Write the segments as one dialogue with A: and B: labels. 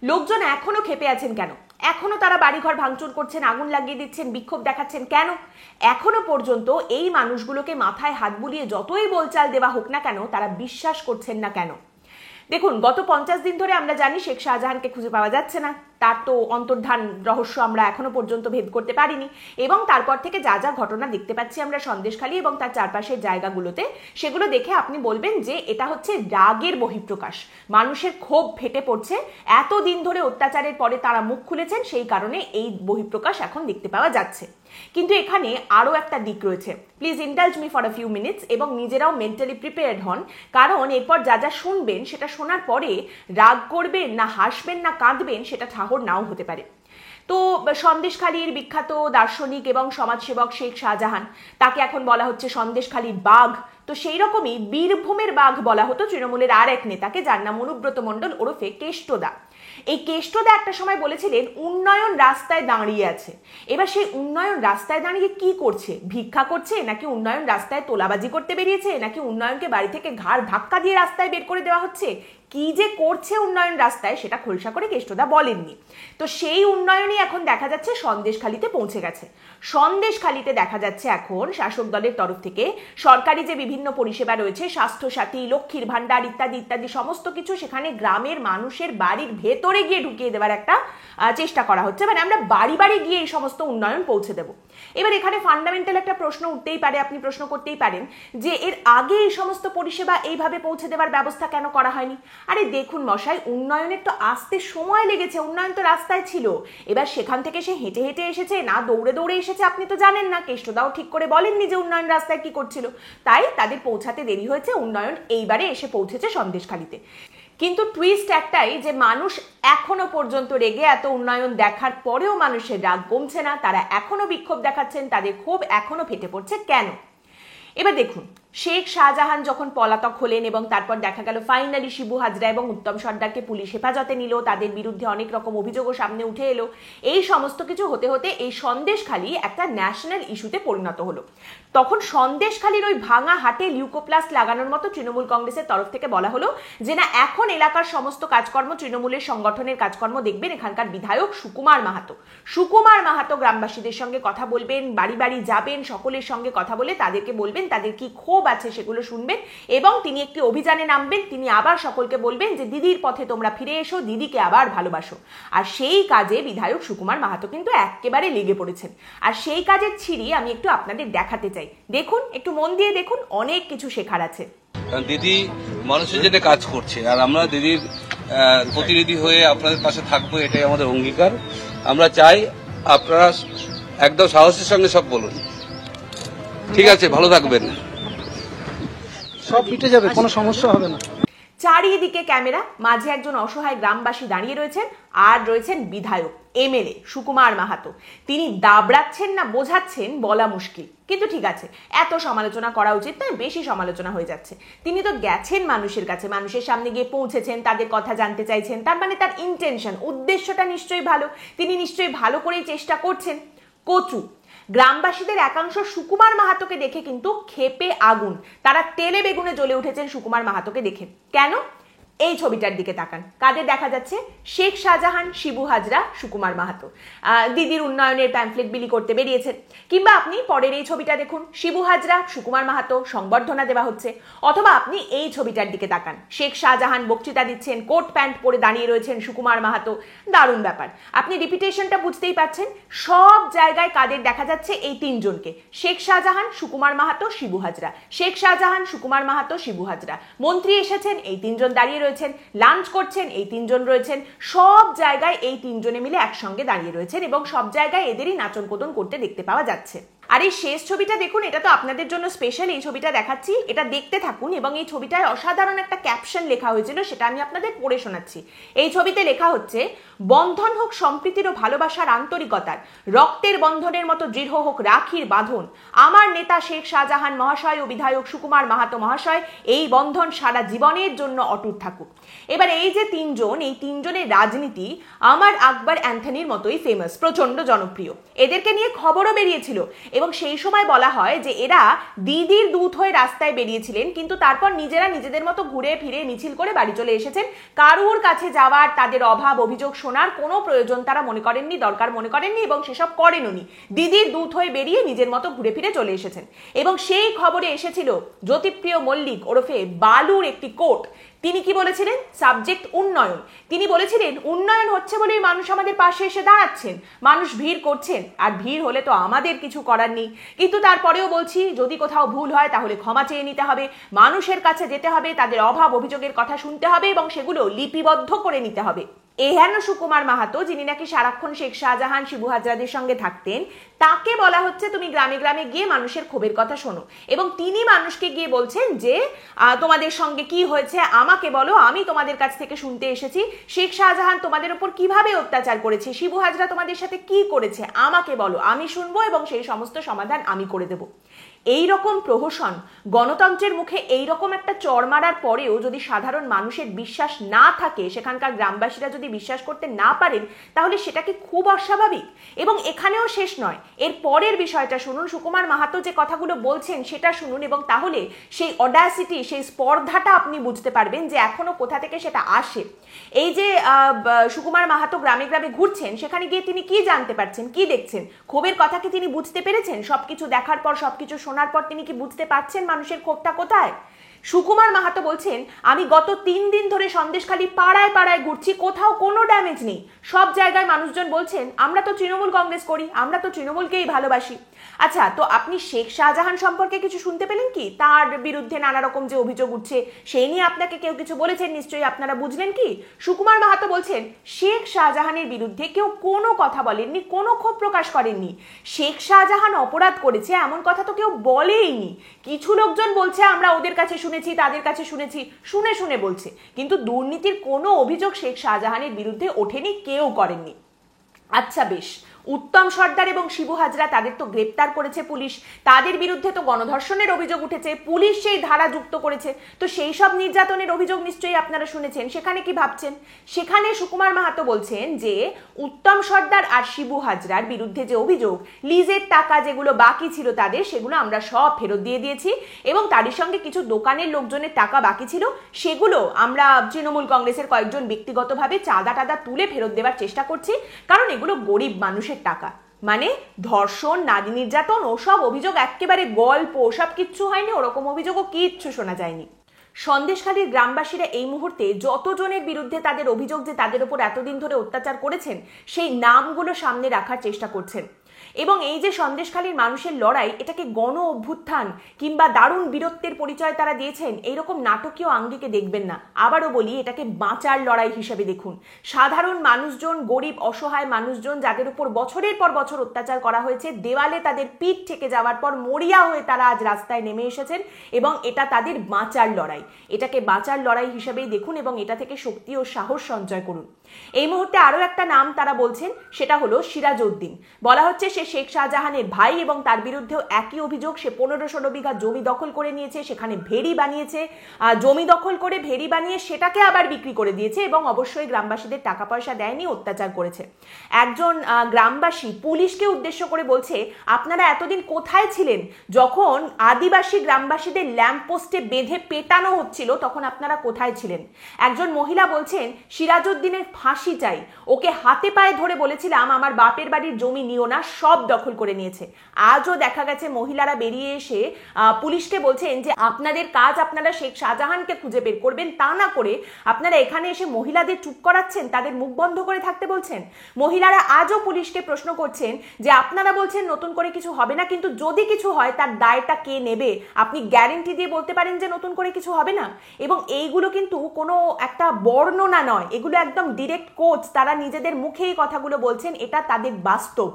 A: লোকজন এখনো ক্ষেপে আছেন কেন? এখনো তারা বাড়িঘর ভাঙচুর করছেন, আগুন লাগিয়ে দিচ্ছেন, বিক্ষোভ দেখাচ্ছেন কেন? এখনো পর্যন্ত এই মানুষগুলোকে মাথায় হাত বুলিয়ে যতই বলচাল দেওয়া হোক না কেন, তারা বিশ্বাস করছেন না কেন? দেখুন, গত 50 দিন ধরে আমরা জানি শেখ শাহজাহানকে খুঁজে পাওয়া যাচ্ছে না। তার তো অন্তর্ধান রহস্য আমরা এখনো পর্যন্ত ভেদ করতে পারিনি, এবং তারপর থেকে যা যা ঘটনা দেখতে পাচ্ছি আমরা সন্দেশখালী এবং তার চারপাশের জায়গাগুলোতে, সেগুলো দেখে আপনি বলবেন যে এটা হচ্ছে রাগের বহিঃপ্রকাশ। মানুষের ক্ষোভ ফেটে পড়ছে, এতদিন ধরে অত্যাচারের পরে তারা মুখ খুলেছেন, সেই কারণে এই বহিঃপ্রকাশ এখন দেখতে পাওয়া যাচ্ছে। কিন্তু এখানে আরও একটা দিক রয়েছে, please indulge me for a few minutes, এবং নিজেরাও মেন্টালি প্রিপেয়ার্ড হন, কারণ এরপর যা যা শুনবেন সেটা শোনার পরে রাগ করবেন না হাসবেন না কাঁদবেন সেটা ঠাহর নাও হতে পারে। তো সন্দেশখালীর বিখ্যাত দার্শনিক এবং সমাজসেবক শেখ শাহজাহান, তাকে এখন বলা হচ্ছে সন্দেশখালীর বাঘ। তো সেই রকমই বীরভূমের বাঘ বলা হতো তৃণমূলের আর এক নেতাকে, যার নাম অনুব্রত মণ্ডল ওরফে কেষ্টদা। এই কেষ্টদা একটা সময় বলেছিলেন উন্নয়ন রাস্তায় দাঁড়িয়ে আছে। এবার সেই উন্নয়ন রাস্তায় দাঁড়িয়ে কি করছে? ভিক্ষা করছে, নাকি উন্নয়ন রাস্তায় তোলাবাজি করতে বেরিয়েছে, নাকি উন্নয়নকে বাড়ি থেকে ঘাড় ধাক্কা দিয়ে রাস্তায় বের করে দেওয়া হচ্ছে? কি যে করছে উন্নয়ন রাস্তায় সেটা খোলসা করে কেষ্টদা বলেননি। তো সেই উন্নয়নই এখন দেখা যাচ্ছে সন্দেশখালীতে পৌঁছে গেছে। সন্দেশখালীতে দেখা যাচ্ছে এখন শাসক দলের তরফ থেকে সরকারি যে বিভিন্ন পরিষেবা রয়েছে, স্বাস্থ্যসাথী, লক্ষ্মীর ভান্ডার ইত্যাদি ইত্যাদি সমস্ত কিছু সেখানে গ্রামের মানুষের বাড়ির ভেতরে গিয়ে ঢুকিয়ে দেওয়ার একটা চেষ্টা করা হচ্ছে। মানে আমরা বাড়ি বাড়ি গিয়ে এই সমস্ত উন্নয়ন পৌঁছে দেব। এবার এখানে ফান্ডামেন্টাল একটা প্রশ্ন উঠতেই পারে, আপনি প্রশ্ন করতেই পারেন যে এর আগে এই সমস্ত পরিষেবা এইভাবে পৌঁছে দেওয়ার ব্যবস্থা কেন করা হয়নি? আরে দেখুন মশাই, উন্নয়নের তো আসতে সময় লেগেছে, উন্নয়ন তো রাস্তায় ছিল। এবার সেখান থেকে সে হেঁটে হেঁটে এসেছে না দৌড়ে দৌড়ে এসেছে আপনি তো জানেন না। কেষ্টদাও ঠিক করে বলেননি যে উন্নয়ন রাস্তায় কি করছিল, তাই তাদের পৌঁছাতে দেরি হয়েছে। উন্নয়ন এইবারে এসে পৌঁছেছে সন্দেশখালীতে। কিন্তু টুইস্ট একটাই যে মানুষ এখনো পর্যন্ত রেগে, এত উন্নয়ন দেখার পরেও মানুষের রাগ কমছে না, তারা এখনো বিক্ষোভ দেখাচ্ছেন, তাদের ক্ষোভ এখনো ফেটে পড়ছে কেন? এবার দেখুন, শেখ শাহজাহান যখন পলাতক হলেন এবং তারপর দেখা গেল ফাইনালি শিবু হাজরা এবং উত্তম সর্দারকে পুলিশ হেফাজতে নিল, তাদের বিরুদ্ধে অনেক রকম অভিযোগও সামনে উঠে এলো, এই সমস্ত কিছু হতে হতে এই সন্দেশখালী একটা ন্যাশনাল ইস্যুতে পরিণত হলো। তখন সন্দেশখালীর ওই ভাঙা হাটে লিউকোপ্লাস্ট লাগানোর মতো তৃণমূল কংগ্রেসের তরফ থেকে বলা হলো যে না, এখন এলাকার সমস্ত কাজকর্ম তৃণমূলের সংগঠনের কাজকর্ম দেখবেন এখানকার বিধায়ক সুকুমার মাহাতো। সুকুমার মাহাতো গ্রামবাসীদের সঙ্গে কথা বলবেন, বাড়ি বাড়ি যাবেন, সকলের সঙ্গে কথা বলে তাদেরকে বলবেন তাদের কি ক্ষোভ আছে সেগুলো শুনবেন, এবং তিনি একটি অভিযানে নামবেন। তিনি আবার সকলকে বলবেন যে দিদির পথে তোমরা ফিরে এসো, দিদিকে আবার ভালোবাসো। আর সেই কাজে বিধায়ক সুকুমার মাহাতো কিন্তু একেবারে লেগে পড়েছেন। আর সেই কাজের ছিরি আমি একটু আপনাদের দেখাতে চাই। দেখুন, একটু মন দিয়ে দেখুন, অনেক কিছু শেখার আছে।
B: দিদি মানুষের জন্য কাজ করছে, আর আমরা দিদির প্রতিনিধি হয়ে আপনাদের পাশে থাকবো, এটাই আমাদের অঙ্গীকার। আমরা চাই আপনারা একদম সাহসের সঙ্গে সব বলুন। ঠিক আছে, ভালো থাকবেন,
C: সব মিটে যাবে, কোনো সমস্যা হবে না।
A: চারিদিকে ক্যামেরা, মাঝে একজন অসহায় গ্রামবাসী দাঁড়িয়ে রয়েছেন, আর রয়েছেন বিধায়ক এমএলএ সুকুমার মাহাতো। তিনি দাবড়াচ্ছেন না বোঝাচ্ছেন বলা মুশকিল, কিন্তু ঠিক আছে, এত সমালোচনা করা উচিত নয়, বেশি সমালোচনা হয়ে যাচ্ছে। তিনি তো গেছেন মানুষের কাছে, মানুষের সামনে গিয়ে পৌঁছেছেন, তাদের কথা জানতে চাইছেন, তার মানে তার ইন্টেনশন, উদ্দেশ্যটা নিশ্চয়ই ভালো, তিনি নিশ্চয়ই ভালো করেই চেষ্টা করছেন। কচু গ্রামবাসীদের একাংশ সুকুমার মাহাতোকে দেখে কিন্তু ক্ষেপে আগুন, তারা তেলে বেগুনে জ্বলে উঠেছেন সুকুমার মাহাতোকে দেখে। কেন? এই ছবিটার দিকে তাকান, কাদের দেখা যাচ্ছে? শেখ শাহজাহান, শিবু হাজরা, সুকুমার মাহাতো দিদির উন্নয়নের প্যাম্পলেট বিলি করতে বেরিয়েছেন। কিংবা আপনি পরের এই ছবিটা দেখুন, শিবু হাজরা, সুকুমার মাহাতো সংবর্ধনা দেওয়া হচ্ছে। অথবা আপনি এই ছবিটার দিকে তাকান, শেখ শাহজাহান বক্তৃতা দিচ্ছেন, কোট প্যান্ট পরে দাঁড়িয়ে রয়েছেন সুকুমার মাহাতো। দারুণ ব্যাপার, আপনি রিপিটেশনটা বুঝতেই পারছেন। সব জায়গায় কাদের দেখা যাচ্ছে? এই তিনজনকে, শেখ শাহজাহান, সুকুমার মাহাতো, শিবু হাজরা। শেখ শাহজাহান, সুকুমার মাহাতো, শিবু হাজরা। মন্ত্রী এসেছেন, এই তিনজন দাঁড়িয়ে রয়েছেন, লাঞ্চ করছেন, এই তিনজন রয়েছেন। সব জায়গায় এই তিনজনে মিলে একসঙ্গে দাঁড়িয়ে রয়েছেন এবং সব জায়গায় এদেরই নাচন কোদন করতে দেখতে পাওয়া যাচ্ছে। আর এই শেষ ছবিটা দেখুন, এটা তো আপনাদের জন্য স্পেশাল, এই ছবিটা দেখাচ্ছি, এটা দেখতে থাকুন। এবং এই ছবিটায় অসাধারণ একটা ক্যাপশন লেখা হয়েছিল, সেটা আমি আপনাদের পড়ে শোনাচ্ছি। এই ছবিতে লেখা হচ্ছে, বন্ধন হোক সম্প্রীতির ও ভালোবাসার আন্তরিকতার, রক্তের বন্ধনের মতো দৃঢ় হোক রাখির বাঁধন। আমার নেতা শেখ শাহজাহান মহাশয় ও বিধায়ক সুকুমার মাহাতো মহাশয়, এই বন্ধন সারা জীবনের জন্য অটুট থাকুক। এবার এই যে তিনজন, এই তিনজনের রাজনীতি আমার আকবর অ্যান্থনির মতোই ফেমাস, প্রচন্ড জনপ্রিয়। এদেরকে নিয়ে খবরও বেরিয়েছিল এবং সেই সময় বলা হয় যে এরা দিদির দূত হয়ে রাস্তায় বেরিয়েছিলেন, কিন্তু তারপর নিজেরা নিজেদের মতো ঘুরে ফিরে মিছিল করে বাড়ি চলে এসেছেন। কারুর কাছে যাওয়ার, তাদের অভাব অভিযোগ শোনার কোনো প্রয়োজন তারা মনে করেননি, দরকার মনে করেননি এবং সেসব করেননি। দিদির দূত হয়ে বেরিয়ে নিজের মতো ঘুরে ফিরে চলে এসেছেন। এবং সেই খবরে এসেছিল জ্যোতিপ্রিয় মল্লিক ওরফে বালুর একটি কোট। তিনি কি বলেছিলেন? সাবজেক্ট উন্নয়ন। তিনি বলেছিলেন উন্নয়ন হচ্ছে বলেই মানুষ আমাদের পাশে এসে দাঁড়াচ্ছেন, মানুষ ভিড় করছেন, আর ভিড় হলে তো আমাদের কিছু করার নেই। কিন্তু তারপরেও বলছি, যদি কোথাও ভুল হয় তাহলে ক্ষমা চেয়ে নিতে হবে, মানুষের কাছে যেতে হবে, তাদের অভাব অভিযোগের কথা শুনতে হবে এবং সেগুলো লিপিবদ্ধ করে নিতে হবে। এহেন সুকুমার মাহাতো, যিনি নাকি সারাক্ষণ শেখ শাহজাহান শিবু হাজরাদের সঙ্গে থাকতেন, তাকে বলা হচ্ছে তুমি গ্রামে গ্রামে গিয়ে মানুষের ক্ষোভের কথা শোনো। এবং তিনি মানুষকে গিয়ে বলছেন যে তোমাদের সঙ্গে কি হয়েছে আমাকে বলো, আমি তোমাদের কাছ থেকে শুনতে এসেছি শেখ শাহজাহান তোমাদের উপর কিভাবে অত্যাচার করেছে, শিবু হাজরা তোমাদের সাথে কি করেছে আমাকে বলো, আমি শুনবো এবং সেই সমস্ত সমাধান আমি করে দেব। এই রকম প্রহসন, গণতন্ত্রের মুখে এই রকম একটা চড় মারার পরেও যদি সাধারণ মানুষের বিশ্বাস না থাকে, সেখানকার গ্রামবাসীরা যদি বিশ্বাস করতে না পারেন, তাহলে সেটা কি খুব অস্বাভাবিক? এবং এখানেও শেষ নয়, এর পরের বিষয়টা শুনুন। সুকুমার মাহাতো যে কথাগুলো বলছেন সেটা শুনুন এবং তাহলে সেই অডাসিটি, সেই স্পর্ধাটা আপনি বুঝতে পারবেন যে এখনো কোথা থেকে সেটা আসে। এই যে সুকুমার মাহাতো গ্রামে গ্রামে ঘুরছেন, সেখানে গিয়ে তিনি কি জানতে পারছেন, কি দেখছেন? ক্ষোভের কথা কি তিনি বুঝতে পেরেছেন? সবকিছু দেখার পর, সবকিছু শোনার পর তিনি কি বুঝতে পারছেন মানুষের ক্ষোভটা কোথায়? সুকুমার মাহাতো বলছেন আমি গত 3 দিন ধরে সন্দেশখালী পাড়ায় পাড়ায় ঘুরছি, কোথাও কোনো ড্যামেজ নেই। সব জায়গায় মানুষজন বলছেন আমরা তো তৃণমূল কংগ্রেস করি, আমরা তো তৃণমূলকেই ভালোবাসি। আচ্ছা, তো আপনি শেখ শাহজাহান সম্পর্কে কিছু শুনতে পেলেন কি? তার বিরুদ্ধে নানা রকম যে অভিযোগ উঠছে সেই নিয়ে আপনাকে কেউ কিছু বলেছেন নিশ্চয়ই, আপনারা বুঝলেন কি? সুকুমার মাহাতো বলছেন শেখ শাহজাহানের বিরুদ্ধে কেউ কোনো কথা বলেননি, কোনো ক্ষোভ প্রকাশ করেননি। শেখ শাহজাহান অপরাধ করেছে এমন কথা তো কেউ বলেইনি। কিছু লোকজন বলছে আমরা ওদের কাছে শুনেছি, তাদের কাছে শুনেছি, শুনে শুনে বলছে, কিন্তু দুর্নীতির কোনো অভিযোগ শেখ শাহজাহানের বিরুদ্ধে ওঠেনি, কেউ করেননি। আচ্ছা বেশ, উত্তম সর্দার এবং শিবু হাজরা তাদের তো গ্রেপ্তার করেছে পুলিশ, তাদের বিরুদ্ধে তো গণধর্ষণের অভিযোগ উঠেছে, পুলিশ সেই ধারা যুক্ত করেছে, তো সেই সব নির্যাতনের অভিযোগ নিশ্চয়ই আপনারা শুনেছেন। সেখানে কি ভাবছেন? সেখানে সুকুমার মাহাতো বলছেন যে উত্তম সর্দার আর শিবু হাজরার বিরুদ্ধে যে অভিযোগ, লিজের টাকা যেগুলো বাকি ছিল তাদের, সেগুলো আমরা সব ফেরত দিয়ে দিয়েছি এবং তারই সঙ্গে কিছু দোকানের লোকজনের টাকা বাকি ছিল, সেগুলো আমরা তৃণমূল কংগ্রেসের কয়েকজন ব্যক্তিগতভাবে চাঁদা টাদা তুলে ফেরত দেওয়ার চেষ্টা করছি, কারণ এগুলো গরিব মানুষের টাকা। মানে ধর্ষণ, নারী নির্যাতন ওসব অভিযোগ একেবারে গল্প, ওসব কিচ্ছু হয়নি, ওরকম অভিযোগও কিচ্ছু শোনা যায়নি। সন্দেশখালীর গ্রামবাসীরা এই মুহূর্তে যতজনের বিরুদ্ধে তাদের অভিযোগ যে তাদের উপর এতদিন ধরে অত্যাচার করেছেন, সেই নামগুলো সামনে রাখার চেষ্টা করছেন। এবং এই যে সন্দেশখালীর মানুষের লড়াই, এটাকে গণ অভ্যুত্থান কিংবা দারুণ বীরত্বের পরিচয় তারা দিয়েছেন, এইরকম নাটকীয় আঙ্গিকে দেখবেন না। আবারও বলি, এটাকে বাঁচার লড়াই হিসেবে দেখুন। সাধারণ মানুষজন, গরিব অসহায় মানুষজন, যাদের উপর বছরের পর বছর অত্যাচার করা হয়েছে, দেওয়ালে তাদের পিঠ থেকে যাওয়ার পর মরিয়া হয়ে তারা আজ রাস্তায় নেমে এসেছেন এবং এটা তাদের বাঁচার লড়াই। এটাকে বাঁচার লড়াই হিসেবেই দেখুন এবং এটা থেকে শক্তি ও সাহস সঞ্চয় করুন। এই মুহূর্তে আরো একটা নাম তারা বলছেন, সেটা হলো সিরাজউদ্দিন। বলা হচ্ছে সে শেখ শাহজাহানের ভাই এবং তার বিরুদ্ধেও একই অভিযোগ। সে 15-16 বিঘা জমি দখল করে নিয়েছে, সেখানে ভেড়ি বানিয়েছে, জমি দখল করে ভেড়ি বানিয়ে সেটাকে আবার বিক্রি করে দিয়েছে এবং অবশ্যই গ্রামবাসীদের টাকা পয়সা দেয়নি, অত্যাচার করেছে। একজন গ্রামবাসী পুলিশকে উদ্দেশ্য করে বলছে আপনারা এতদিন কোথায় ছিলেন যখন আদিবাসী গ্রামবাসীদের ল্যাম্পপোস্টে বেঁধে পেটানো হচ্ছিল, তখন আপনারা কোথায় ছিলেন? একজন মহিলা বলছেন সিরাজউদ্দিনের ফাঁসি চাই, ওকে হাতে পায়ে ধরে বলেছিলাম আমার বাপের বাড়ির জমি নিও না, সব দখল করে নিয়েছে। আজও দেখা গেছে মহিলারা বেরিয়ে এসে পুলিশকে বলছেন যে আপনাদের কাজ আপনারা শেখ শাহজাহানকে খুঁজে বের করবেন, তা না করে আপনারা এখানে এসে মহিলাদের চুপ করাচ্ছেন, তাদের মুখ বন্ধ করে থাকতে বলছেন। মহিলারা আজও পুলিশকে প্রশ্ন করছেন যে আপনারা বলছেন নতুন করে কিছু হবে না, কিন্তু যদি কিছু হয় তার দায়টা কে নেবে? আপনি গ্যারেন্টি দিয়ে বলতে পারেন যে নতুন করে কিছু হবে না? এবং এইগুলো কিন্তু কোনো একটা বর্ণনা নয়, এগুলো একদম ডিরেক্ট কোচ, তারা নিজেদের মুখেই কথাগুলো বলছেন, এটা তাদের বাস্তব।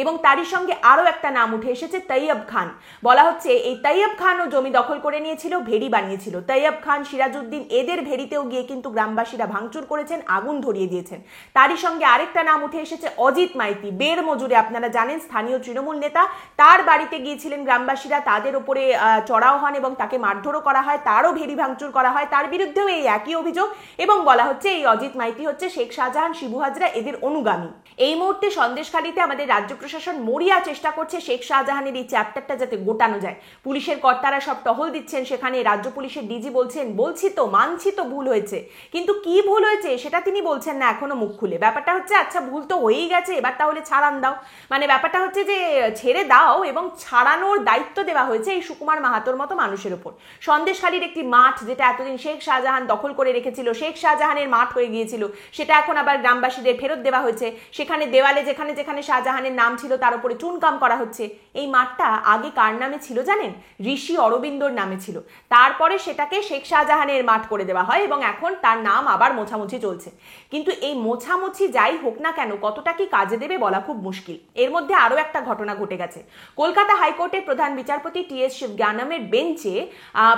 A: এবং তারই সঙ্গে আরো একটা নাম উঠে এসেছে, তৈয়ব খান। বলা হচ্ছে এই তৈয়ব খানও জমি দখল করে নিয়েছিল, ভেড়ি বানিয়েছিল। তৈয়ব খান, সিরাজউদ্দিন, এদের ভেড়িতেও গিয়ে কিন্তু গ্রামবাসীরা ভাঙচুর করেছেন, আগুন ধরিয়ে দিয়েছেন। তারই সঙ্গে আরেকটা নাম উঠে এসেছে, অজিত মাইতি, বের মজুরে, আপনারা জানেন স্থানীয় তৃণমূল নেতা। তার বাড়িতে গিয়েছিলেন গ্রামবাসীরা, তাদের উপরে চড়াও হন এবং তাকে মারধরও করা হয়, তারও ভেড়ি ভাঙচুর করা হয়, তার বিরুদ্ধেও এই একই অভিযোগ। এবং বলা হচ্ছে এই অজিত মাইতি হচ্ছে শেখ শাহজাহান, শিবু হাজরা, এদের অনুগামী। এই মুহূর্তে সন্দেশখালীতে আমাদের রাজ্য রাজ্য প্রশাসন মরিয়া চেষ্টা করছে শেখ শাহজাহানের এই চ্যাপ্টারটা যাতে গোটানো যায়। পুলিশের কর্তারা সব টহল দিচ্ছেন সেখানে, রাজ্য পুলিশের ডিজি বলছেন বলছি তো, মানছি তো ভুল হয়েছে, কিন্তু কি ভুল হয়েছে সেটা তিনি বলছেন না এখনো মুখ খুলে। ব্যাপারটা হচ্ছে আচ্ছা ভুল তো হয়েই গেছে, এবার তাহলে ছাড়ান দাও, মানে ব্যাপারটা হচ্ছে যে ছেড়ে দাও এবং ছাড়ানোর দায়িত্ব দেওয়া হয়েছে এই সুকুমার মাহাতোর মতো মানুষের উপর। সন্দেশখালীর একটি মাঠ যেটা এতদিন শেখ শাহজাহান দখল করে রেখেছিল, শেখ শাহজাহানের মাঠ হয়ে গিয়েছিল, সেটা এখন আবার গ্রামবাসীদের ফেরত দেওয়া হয়েছে। সেখানে দেওয়ালে যেখানে যেখানে শাহজাহানের নাম ছিল তার উপরে চুনকাম করা হচ্ছে। এই মাঠটা আগে কার নামে ছিল জানেন? ঋষি অরবিন্দর নামে ছিল, তারপরে সেটাকে শেখ শাহজাহানের মাঠ করে দেওয়া হয় এবং এখন তার নাম আবার মোছামুছি চলছে। কিন্তু এই মোছামুছি যাই হোক না কেন কতটা কি কাজে দেবে বলা খুব মুশকিল। এর মধ্যে আরো একটা ঘটনা ঘটে গেছে। কলকাতা হাইকোর্টের প্রধান বিচারপতি টি.এস. শিবজ্ঞানমের বেঞ্চে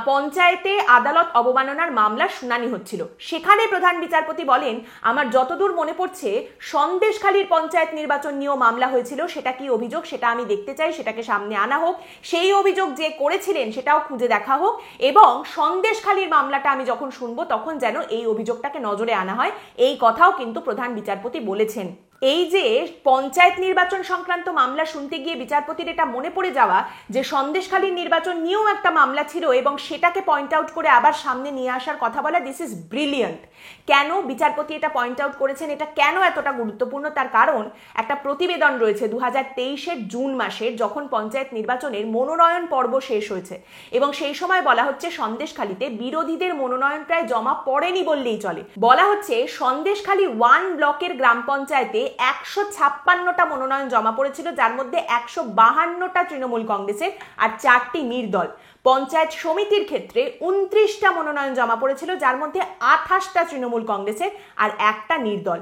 A: পঞ্চায়েতে আদালত অবমাননার মামলার শুনানি হচ্ছিল। সেখানে প্রধান বিচারপতি বলেন, আমার যতদূর মনে পড়ছে সন্দেশখালীর পঞ্চায়েত নির্বাচন নিয়েও মামলা হয়েছিল, সেটা কি অভিযোগ সেটা আমি দেখতে চাই, সেটাকে সামনে আনা হোক, সেই অভিযোগ যে করেছিলেন সেটাও খুঁজে দেখা হোক, এবং সন্দেশখালীর মামলাটা আমি যখন শুনবো তখন যেন এই অভিযোগটাকে নজরে আনা হয়, এই কথাও কিন্তু প্রধান বিচারপতি বলেছেন। এই যে পঞ্চায়েত নির্বাচন সংক্রান্ত মামলা শুনতে গিয়ে বিচারপতির এটা মনে পড়ে যাওয়া যে সন্দেশখালীর নির্বাচন নিয়েও একটা মামলা ছিল এবং সেটাকে পয়েন্ট আউট করে আবার সামনে নিয়ে আসার কথা বলা, দিস ইজ ব্রিলিয়ান্ট। কেন বিচারপতি এটা পয়েন্ট আউট করেছেন, এটা কেন এতটা গুরুত্বপূর্ণ, তার কারণ একটা প্রতিবেদন রয়েছে 2023-এর জুন মাসের, যখন পঞ্চায়েত নির্বাচনের মনোনয়ন পর্ব শেষ হয়েছে এবং সেই সময় বলা হচ্ছে সন্দেশখালীতে বিরোধীদের মনোনয়ন প্রায় জমা পড়েনি বললেই চলে। বলা হচ্ছে সন্দেশখালী 1 ব্লকের গ্রাম পঞ্চায়েতে 156টা মনোনয়ন জমা পড়েছিল, যার মধ্যে 152টা তৃণমূল কংগ্রেসের আর 4টি নির্দল। পঞ্চায়েত সমিতির ক্ষেত্রে 29টা মনোনয়ন জমা পড়েছিল, যার মধ্যে 28টা তৃণমূল কংগ্রেসের আর 1টা নির্দল।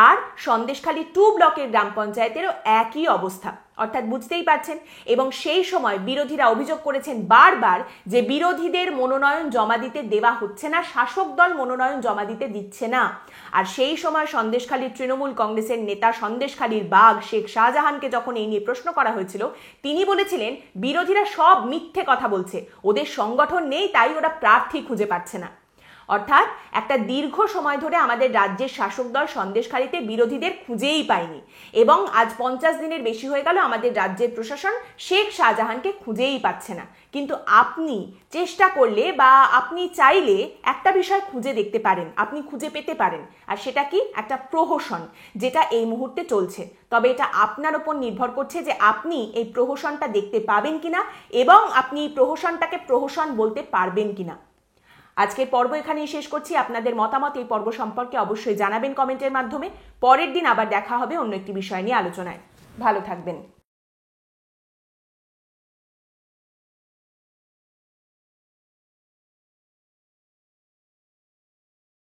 A: আর সন্দেশখালী 2 ব্লকের গ্রাম পঞ্চায়েতেরও একই অবস্থা, অর্থাৎ বুঝতেই পারছেন। এবং সেই সময় বিরোধীরা অভিযোগ করেছেন বারবার যে বিরোধীদের মনোনয়ন জমা দিতে দেওয়া হচ্ছে না, শাসক দল মনোনয়ন জমা দিতে দিচ্ছে না। আর সেই সময় সন্দেশখালীর তৃণমূল কংগ্রেসের নেতা, সন্দেশখালীর বাঘ শেখ শাহজাহানকে যখন এই নিয়ে প্রশ্ন করা হয়েছিল, তিনি বলেছিলেন বিরোধীরা সব মিথ্যে কথা বলছে, ওদের সংগঠন নেই তাই ওরা প্রার্থী খুঁজে পাচ্ছে না। অর্থাৎ একটা দীর্ঘ সময় ধরে আমাদের রাজ্যের শাসক দল সন্দেশখালীতে বিরোধীদের খুঁজেই পায়নি এবং আজ 50 দিনের বেশি হয়ে গেল আমাদের রাজ্যের প্রশাসন শেখ শাহজাহানকে খুঁজেই পাচ্ছে না। কিন্তু আপনি চেষ্টা করলে বা আপনি চাইলে একটা বিষয় খুঁজে দেখতে পারেন, আপনি খুঁজে পেতে পারেন, আর সেটা কি? একটা প্রহসন, যেটা এই মুহূর্তে চলছে। তবে এটা আপনার উপর নির্ভর করছে যে আপনি এই প্রহসনটা দেখতে পাবেন কিনা এবং আপনি এই প্রহসনটাকে প্রহসন বলতে পারবেন কিনা। আজকের পর্ব এখানেই শেষ করছি। আপনাদের মতামত এই পর্ব সম্পর্কে অবশ্যই জানাবেন কমেন্টের মাধ্যমে। পরের দিন আবার দেখা হবে অন্য একটি বিষয় নিয়ে আলোচনায়। ভালো থাকবেন।